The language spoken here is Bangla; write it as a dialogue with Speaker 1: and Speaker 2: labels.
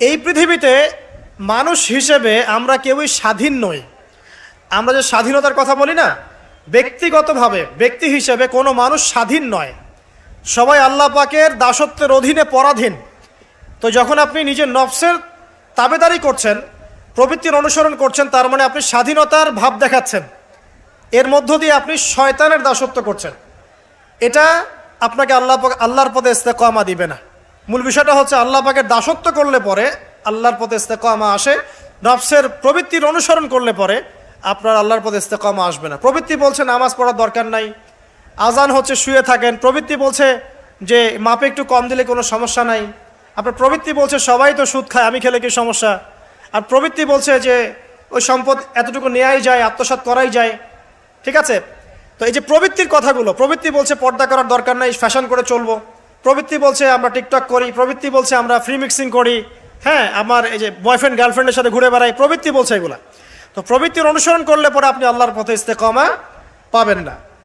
Speaker 1: এই পৃথিবীতে মানুষ হিসেবে আমরা কেউই স্বাধীন নই। আমরা যে স্বাধীনতার কথা বলি না, ব্যক্তিগতভাবে ব্যক্তি হিসেবে কোনো মানুষ স্বাধীন নয়, সবাই আল্লাহ পাকের দাসত্বের অধীনে পরাধীন। তো যখন আপনি নিজের নফসের তাবেদারি করছেন, প্রবৃত্তির অনুসরণ করছেন, তার মানে আপনি স্বাধীনতার ভাব দেখাচ্ছেন, এর মধ্য দিয়ে আপনি শয়তানের দাসত্ব করছেন। এটা আপনাকে আল্লাহর পথে ইস্তেকামা দিবে না। মূল বিষয়টা হচ্ছে আল্লাহ পাকের দাসত্ব করলে পরে আল্লাহর পথে ইস্তেকামা আসে, নফসের প্রবৃত্তির অনুসরণ করলে পরে আপনার আল্লাহর পথে ইস্তেকামা আসবে না। প্রবৃত্তি বলছে নামাজ পড়ার দরকার নাই, আজান হচ্ছে শুয়ে থাকেন। প্রবৃত্তি বলছে যে মাপে একটু কম দিলে কোনো সমস্যা নাই। আপনার প্রবৃত্তি বলছে সবাই তো সুদ খায়, আমি খেলে কি সমস্যা। আর প্রবৃত্তি বলছে যে ওই সম্পদ এতটুকু নেওয়াই যায়, আত্মসাৎ করাই যায়। ঠিক আছে, তো এই যে প্রবৃত্তির কথাগুলো, প্রবৃত্তি বলছে পর্দা করার দরকার নাই, ফ্যাশন করে চলবো। প্রবৃত্তি বলছে আমরা টিকটক করি। প্রবৃত্তি বলছে আমরা ফ্রি মিক্সিং করি, হ্যাঁ, আমার এই যে বয়ফ্রেন্ড গার্লফ্রেন্ডের সাথে ঘুরে বেড়াই। প্রবৃত্তি বলছে এগুলা। তো প্রবৃত্তির অনুসরণ করলে পরে আপনি আল্লাহর পথে ইস্তেকামা পাবেন না।